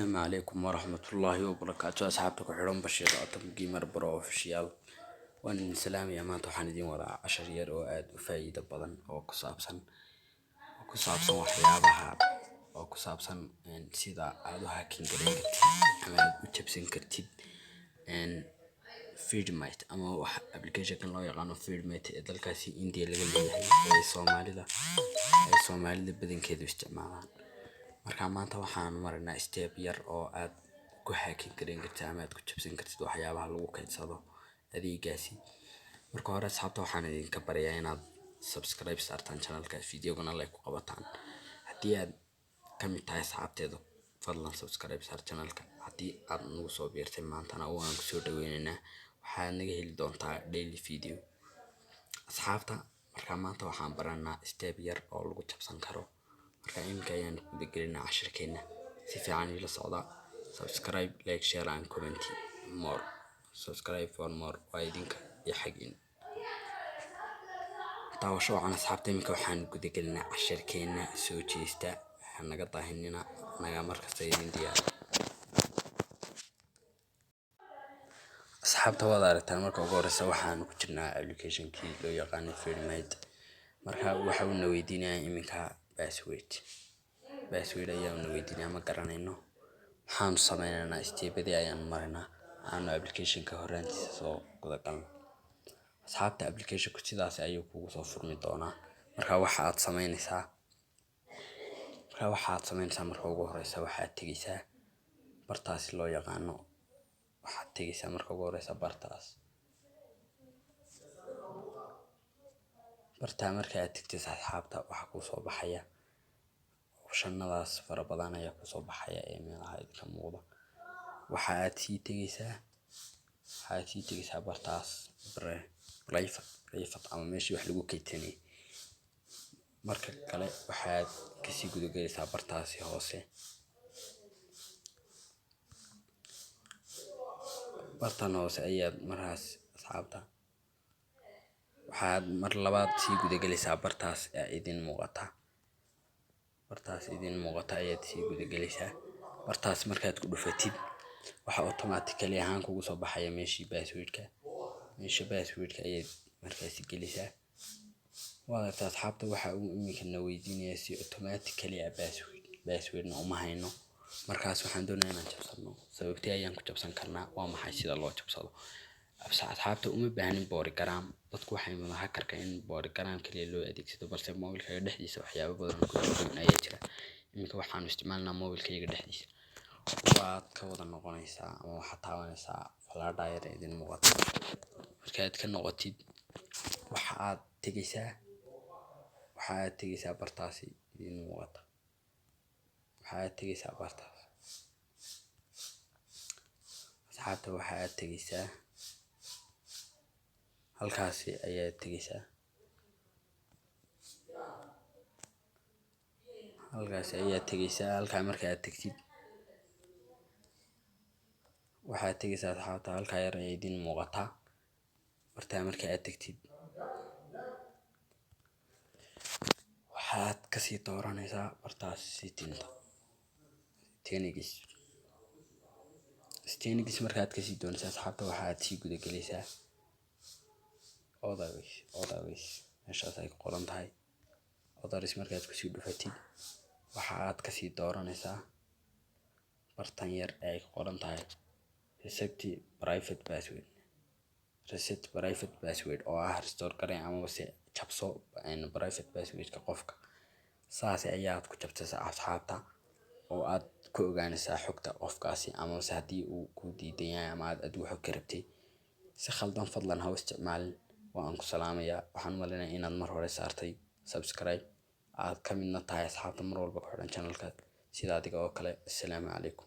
السلام عليكم ورحمة الله وبركاته. أصحابتك وحرم بشير أتم جيمر برو أوفيشيال وأن سلام يا مان توحان دين وضع 10 ير وآد وفايدة بدن أو كصابسن وحيابها أو كصابسن إن سيدا عادوها كينجرين كرتيب أما وتبسين كرتيب إن فيد مايت أما وح أبليكيشن كان الله يقانو فيد مايت دالكاسي إنديا لغا ليهي Soomaalida badankeedu isticmaalaan. Marka maanta waxaan marnaa step yar oo aad ku hacking gareyn kartid ama aad ku jabsan kartid waxyaabaha lagu kaydsado adeegaasi. Marka hore asxaabta waxaan idinka baryaa inaad subscribe saartaan channelka videogana like ku qabataan. Haddii aad ka mid tahay asxaabteedu fadlan subscribe saar channelka. Haddii aad nagu soo biirtay maantana oo aan ku soo dhaweynaynaa waxaad naga heli doontaa daily video. Asxaabta marka maanta waxaan baranaa step yar oo lagu jabsan karo. Marka imika ayaan ku degelinaa cashirkeena si fiican ila socda. Subscribe, like, share and comment more. Subscribe for more waa idinka iyo xagin. Taawasho aan asxaabta imika waxaan ku degelinaa cashirkeena soo jeesta naga daahinina naga markasta idin diyaar. asxaabta wada aragtaan marka ugu horeysa waxaan ku jirnaa application-kii loo yaqaan Feedmate. Marka waxa uu na weydiinayaa iminka password ayaa na weydiinaya ma garanayno. Waxaan sameynaynaa step-yadii ayaan marinaa aan application-ka horaantiisa soo guda galno. Asxaabta application-ku sidaas ayuu kugu soo furmi doonaa. Marka waxaad sameynaysaa marka ugu horeysa waxaad tegaysaa bartaas loo yaqaano waxaad tegaysaa marka ugu horeysa bartaas marka aad tagtay asxaabta waxa ku soo baxaya optionadaas fara badan ayaa ku soo baxaya ee meelaha idinka muuqda. waxaad sii tegaysaa bartaas private ama meeshii wax lagu kaydsanay. marka kale waxaad kasii gudagaysaa bartaasi hoose bartan hoose ayaad markaas asxaabta waxaad mar labaad sii gudagaysaa bartaas idin muuqata ayaad sii gudagaysaa. bartaas markaad ku dhufatid waxa automatically ahaan kugu soo baxaya meeshii passwordka ayaad markaas gelaysaa. Wadaagta asxaabta waxa uu imika na weydiinayaa si automatically passwordna uma hayno. markaas waxaan doonayaa inaan jabsano. sababtii ayaan ku jabsan karnaa waa maxay sida loo jabsado. asxaabta uma baahnin Bodygram. dadku waxay madaxa hackerka in Bodygram kaliya loo adeegsado balse mobilkaaga dhexdiisa waxyaabo badan ku duwan ayaa jira. imika waxaan isticmaalnaa mobilkayga dhexdiisa. waad ka wada noqonaysaa ama waxaad taabanaysaa falaadha yar idin muuqata. markaad ka noqotid waxaad tegaysaa bartaasi idin muuqata. asxaabta waxaad tegaysaa halkaasi ayaad tegaysaa. halkaa markaad tagtid waxaad tegaysaa asxaabta halkaa yar ee idin muuqata. bartaa markaad tagtid waxaad kasii dooranaysaa bartaas settings markaad kasii doonaysaa asxaabta waxaad sii gudagaysaa others meeshaas ay ku qoran tahay others. markaad kusii dhufatid waxaad kasii dooranaysaa bartan yar ay ku qoran tahay reset private password oo ah restore garay ama se jabso private passwordka qofka. saas ayaad ku jabtaysaa asxaabta oo aad ku ogaanaysaa xogta qofkaasi ama se haddii uu ku diidan yahay ama aad wax ka rabtay si khaldan fadlan ha u isticmaalin. waan ku salaamayaa. waxaan maleynayaa inaad mar hore saartay subscribe aad ka midna tahay asxaabta mar walba ku xidhan channelka sida adiga oo kale. assalaamu calaykum.